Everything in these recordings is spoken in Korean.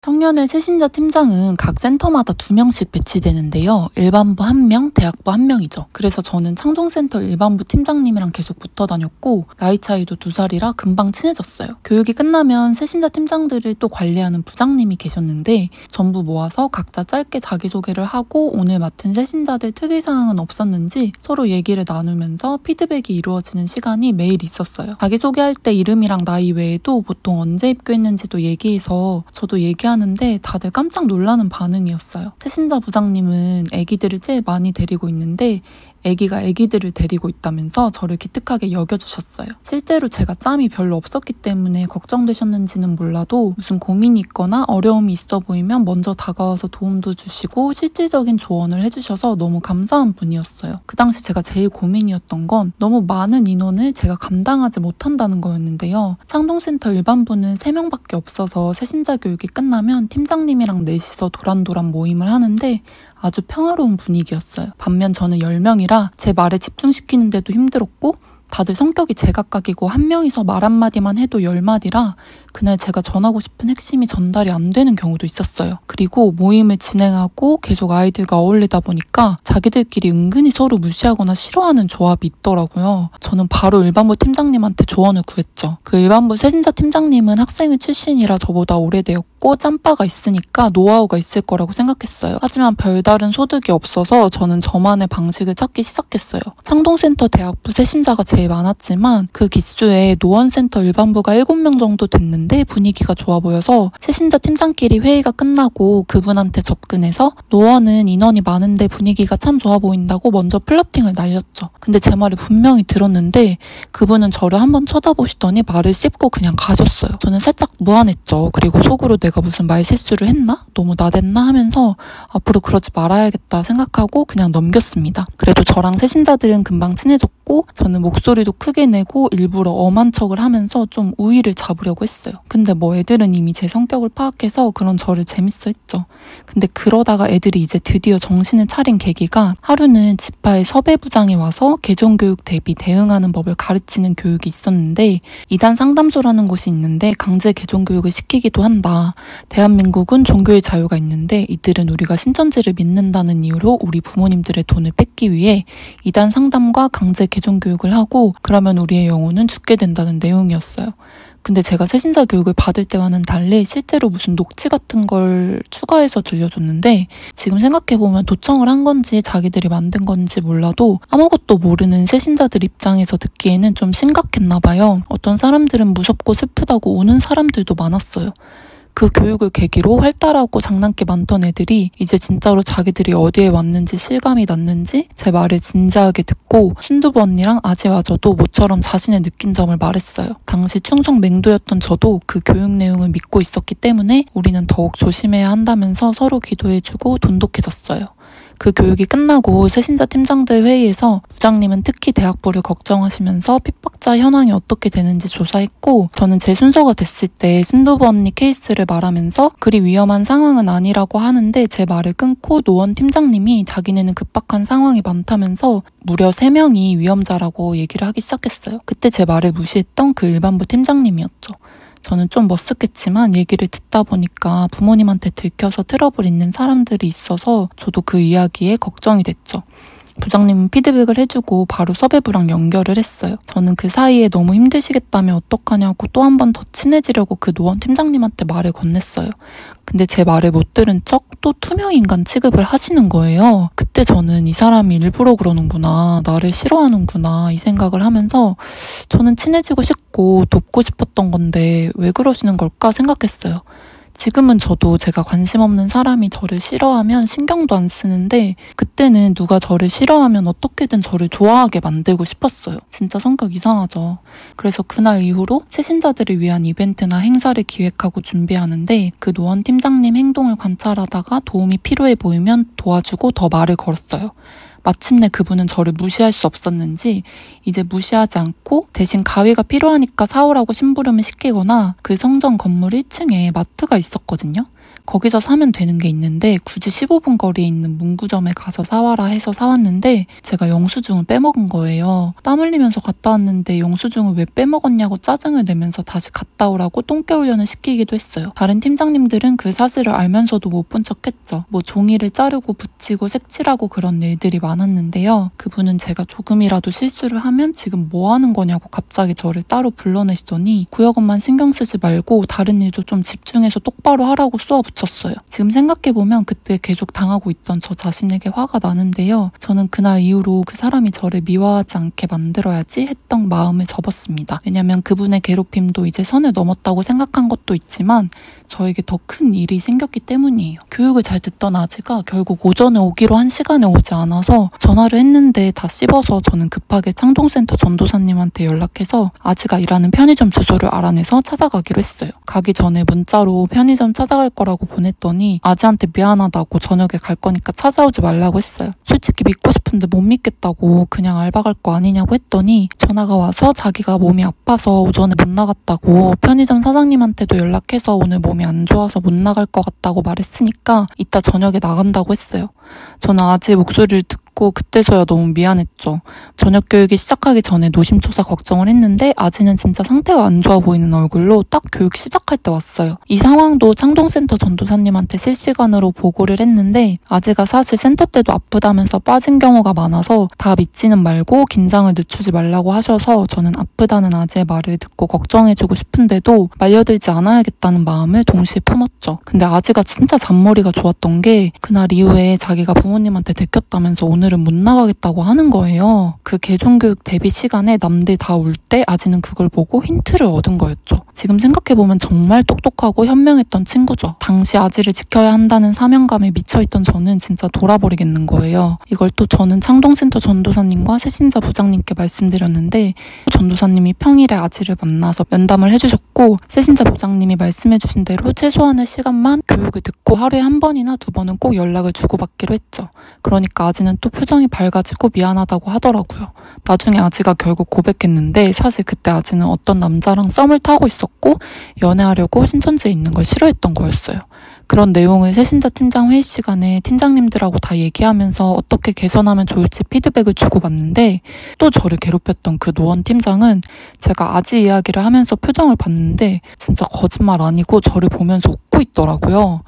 청년의 새신자 팀장은 각 센터마다 2명씩 배치되는데요. 일반부 1명, 대학부 1명이죠. 그래서 저는 창동센터 일반부 팀장님이랑 계속 붙어 다녔고 나이 차이도 2살이라 금방 친해졌어요. 교육이 끝나면 새신자 팀장들을 또 관리하는 부장님이 계셨는데 전부 모아서 각자 짧게 자기소개를 하고 오늘 맡은 새신자들 특이사항은 없었는지 서로 얘기를 나누면서 피드백이 이루어지는 시간이 매일 있었어요. 자기소개할 때 이름이랑 나이 외에도 보통 언제 입교했는지도 얘기해서 저도 하는데 다들 깜짝 놀라는 반응이었어요. 새신자 부장님은 아기들을 제일 많이 데리고 있는데 아기가 아기들을 데리고 있다면서 저를 기특하게 여겨주셨어요. 실제로 제가 짬이 별로 없었기 때문에 걱정되셨는지는 몰라도 무슨 고민이 있거나 어려움이 있어 보이면 먼저 다가와서 도움도 주시고 실질적인 조언을 해주셔서 너무 감사한 분이었어요. 그 당시 제가 제일 고민이었던 건 너무 많은 인원을 제가 감당하지 못한다는 거였는데요. 창동센터 일반부는 3명밖에 없어서 새신자 교육이 끝나면 팀장님이랑 넷이서 도란도란 모임을 하는데 아주 평화로운 분위기였어요. 반면 저는 10명이라 제 말에 집중시키는데도 힘들었고 다들 성격이 제각각이고 한 명이서 말 한마디만 해도 10마디라 그날 제가 전하고 싶은 핵심이 전달이 안 되는 경우도 있었어요. 그리고 모임을 진행하고 계속 아이들과 어울리다 보니까 자기들끼리 은근히 서로 무시하거나 싫어하는 조합이 있더라고요. 저는 바로 일반부 팀장님한테 조언을 구했죠. 그 일반부 새신자 팀장님은 학생회 출신이라 저보다 오래되었고 짬바가 있으니까 노하우가 있을 거라고 생각했어요. 하지만 별다른 소득이 없어서 저는 저만의 방식을 찾기 시작했어요. 창동센터 대학부 새신자가 제일 많았지만 그 기수에 노원센터 일반부가 7명 정도 됐는데 분위기가 좋아 보여서 새신자 팀장끼리 회의가 끝나고 그분한테 접근해서 노원은 인원이 많은데 분위기가 참 좋아 보인다고 먼저 플러팅을 날렸죠. 근데 제 말을 분명히 들었는데 그분은 저를 한번 쳐다보시더니 말을 씹고 그냥 가셨어요. 저는 살짝 무안했죠. 그리고 속으로 내가 무슨 말 실수를 했나? 너무 나댔나? 하면서 앞으로 그러지 말아야겠다 생각하고 그냥 넘겼습니다. 그래도 저랑 새신자들은 금방 친해졌고 저는 목소리도 크게 내고 일부러 엄한 척을 하면서 좀 우위를 잡으려고 했어요. 근데 뭐 애들은 이미 제 성격을 파악해서 그런 저를 재밌어 했죠. 근데 그러다가 애들이 이제 드디어 정신을 차린 계기가 하루는 지파의 섭외부장이 와서 개종교육 대비 대응하는 법을 가르치는 교육이 있었는데 2단 상담소라는 곳이 있는데 강제 개종교육을 시키기도 한다. 대한민국은 종교의 자유가 있는데 이들은 우리가 신천지를 믿는다는 이유로 우리 부모님들의 돈을 뺏기 위해 2단 상담과 강제 개종교육을 하고 그러면 우리의 영혼은 죽게 된다는 내용이었어요. 근데 제가 새신자 교육을 받을 때와는 달리 실제로 무슨 녹취 같은 걸 추가해서 들려줬는데 지금 생각해보면 도청을 한 건지 자기들이 만든 건지 몰라도 아무것도 모르는 새신자들 입장에서 듣기에는 좀 심각했나 봐요. 어떤 사람들은 무섭고 슬프다고 우는 사람들도 많았어요. 그 교육을 계기로 활달하고 장난기 많던 애들이 이제 진짜로 자기들이 어디에 왔는지 실감이 났는지 제 말을 진지하게 듣고 순두부 언니랑 아지마저도 모처럼 자신의 느낀 점을 말했어요. 당시 충성 맹도였던 저도 그 교육 내용을 믿고 있었기 때문에 우리는 더욱 조심해야 한다면서 서로 기도해주고 돈독해졌어요. 그 교육이 끝나고 새신자 팀장들 회의에서 부장님은 특히 대학부를 걱정하시면서 핍박자 현황이 어떻게 되는지 조사했고 저는 제 순서가 됐을 때 순두부 언니 케이스를 말하면서 그리 위험한 상황은 아니라고 하는데 제 말을 끊고 노원 팀장님이 자기네는 급박한 상황이 많다면서 무려 3명이 위험자라고 얘기를 하기 시작했어요. 그때 제 말을 무시했던 그 일반부 팀장님이었죠. 저는 좀 머쓱했지만 얘기를 듣다 보니까 부모님한테 들켜서 트러블 있는 사람들이 있어서 저도 그 이야기에 걱정이 됐죠. 부장님은 피드백을 해주고 바로 섭외부랑 연결을 했어요. 저는 그 사이에 너무 힘드시겠다며 어떡하냐고 또 한 번 더 친해지려고 그 노원 팀장님한테 말을 건넸어요. 근데 제 말을 못 들은 척 또 투명인간 취급을 하시는 거예요. 그때 저는 이 사람이 일부러 그러는구나, 나를 싫어하는구나 이 생각을 하면서 저는 친해지고 싶고 돕고 싶었던 건데 왜 그러시는 걸까 생각했어요. 지금은 저도 제가 관심 없는 사람이 저를 싫어하면 신경도 안 쓰는데 그때는 누가 저를 싫어하면 어떻게든 저를 좋아하게 만들고 싶었어요. 진짜 성격 이상하죠. 그래서 그날 이후로 새신자들을 위한 이벤트나 행사를 기획하고 준비하는데 그 노원 팀장님 행동을 관찰하다가 도움이 필요해 보이면 도와주고 더 말을 걸었어요. 마침내 그분은 저를 무시할 수 없었는지 이제 무시하지 않고 대신 가위가 필요하니까 사오라고 심부름을 시키거나 그 성전 건물 1층에 마트가 있었거든요. 거기서 사면 되는 게 있는데 굳이 15분 거리에 있는 문구점에 가서 사와라 해서 사왔는데 제가 영수증을 빼먹은 거예요. 땀 흘리면서 갔다 왔는데 영수증을 왜 빼먹었냐고 짜증을 내면서 다시 갔다 오라고 똥개 훈련을 시키기도 했어요. 다른 팀장님들은 그 사실을 알면서도 못 본 척했죠. 뭐 종이를 자르고 붙이고 색칠하고 그런 일들이 많았는데요. 그분은 제가 조금이라도 실수를 하면 지금 뭐 하는 거냐고 갑자기 저를 따로 불러내시더니 구역원만 신경 쓰지 말고 다른 일도 좀 집중해서 똑바로 하라고 쏘아붙였어요. 지금 생각해보면 그때 계속 당하고 있던 저 자신에게 화가 나는데요. 저는 그날 이후로 그 사람이 저를 미워하지 않게 만들어야지 했던 마음을 접었습니다. 왜냐면 그분의 괴롭힘도 이제 선을 넘었다고 생각한 것도 있지만 저에게 더 큰 일이 생겼기 때문이에요. 교육을 잘 듣던 아지가 결국 오전에 오기로 한 시간에 오지 않아서 전화를 했는데 다 씹어서 저는 급하게 창동센터 전도사님한테 연락해서 아지가 일하는 편의점 주소를 알아내서 찾아가기로 했어요. 가기 전에 문자로 편의점 찾아갈 거라고 보냈더니 아지한테 미안하다고 저녁에 갈 거니까 찾아오지 말라고 했어요. 솔직히 믿고 싶은데 못 믿겠다고 그냥 알바 갈 거 아니냐고 했더니 전화가 와서 자기가 몸이 아파서 오전에 못 나갔다고 편의점 사장님한테도 연락해서 오늘 몸이 안 좋아서 못 나갈 것 같다고 말했으니까 이따 저녁에 나간다고 했어요. 저는 아지 목소리를 듣고 그때서야 너무 미안했죠. 저녁 교육이 시작하기 전에 노심초사 걱정을 했는데 아지는 진짜 상태가 안 좋아 보이는 얼굴로 딱 교육 시작할 때 왔어요. 이 상황도 창동센터 전도사님한테 실시간으로 보고를 했는데 아지가 사실 센터 때도 아프다면서 빠진 경우가 많아서 다 믿지는 말고 긴장을 늦추지 말라고 하셔서 저는 아프다는 아지의 말을 듣고 걱정해주고 싶은데도 말려들지 않아야겠다는 마음을 동시에 품었죠. 근데 아지가 진짜 잔머리가 좋았던 게 그날 이후에 자기가 부모님한테 들켰다면서 오늘은 못 나가겠다고 하는 거예요. 그 개종교육 대비 시간에 남들 다 올 때 아지는 그걸 보고 힌트를 얻은 거였죠. 지금 생각해보면 정말 똑똑하고 현명했던 친구죠. 당시 아지를 지켜야 한다는 사명감에 미쳐있던 저는 진짜 돌아버리겠는 거예요. 이걸 또 저는 창동센터 전도사님과 새신자 부장님께 말씀드렸는데 전도사님이 평일에 아지를 만나서 면담을 해주셨고 새신자 부장님이 말씀해주신 대로 최소한의 시간만 교육을 듣고 하루에 한 번이나 두 번은 꼭 연락을 주고받기로 했죠. 그러니까 아지는 또 표정이 밝아지고 미안하다고 하더라고요. 나중에 아지가 결국 고백했는데 사실 그때 아지는 어떤 남자랑 썸을 타고 있었고 연애하려고 신천지에 있는 걸 싫어했던 거였어요. 그런 내용을 새신자 팀장 회의 시간에 팀장님들하고 다 얘기하면서 어떻게 개선하면 좋을지 피드백을 주고받는데 또 저를 괴롭혔던 그 노원 팀장은 제가 아지 이야기를 하면서 표정을 봤는데 진짜 거짓말 아니고 저를 보면서 웃고 있더라고요.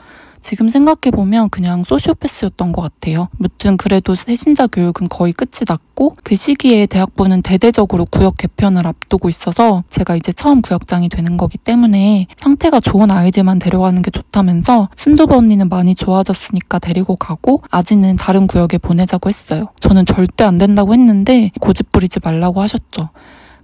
지금 생각해보면 그냥 소시오패스였던 것 같아요. 무튼 그래도 새신자 교육은 거의 끝이 났고 그 시기에 대학부는 대대적으로 구역 개편을 앞두고 있어서 제가 이제 처음 구역장이 되는 거기 때문에 상태가 좋은 아이들만 데려가는 게 좋다면서 순두부 언니는 많이 좋아졌으니까 데리고 가고 아지는 다른 구역에 보내자고 했어요. 저는 절대 안 된다고 했는데 고집 부리지 말라고 하셨죠.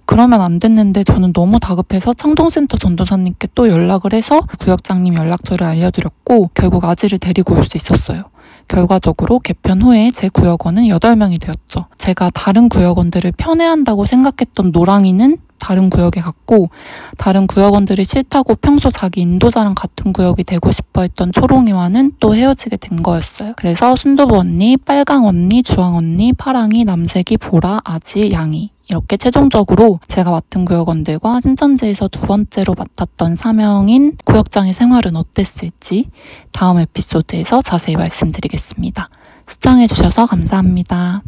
그러면 안 됐는데 저는 너무 다급해서 창동센터 전도사님께 또 연락을 해서 구역장님 연락처를 알려드렸고 결국 아지를 데리고 올 수 있었어요. 결과적으로 개편 후에 제 구역원은 8명이 되었죠. 제가 다른 구역원들을 편애한다고 생각했던 노랑이는 다른 구역에 갔고 다른 구역원들이 싫다고 평소 자기 인도자랑 같은 구역이 되고 싶어 했던 초롱이와는 또 헤어지게 된 거였어요. 그래서 순두부 언니, 빨강 언니, 주황 언니, 파랑이, 남색이, 보라, 아지, 양이 이렇게 최종적으로 제가 맡은 구역원들과 신천지에서 두 번째로 맡았던 사명인 구역장의 생활은 어땠을지 다음 에피소드에서 자세히 말씀드리겠습니다. 시청해주셔서 감사합니다.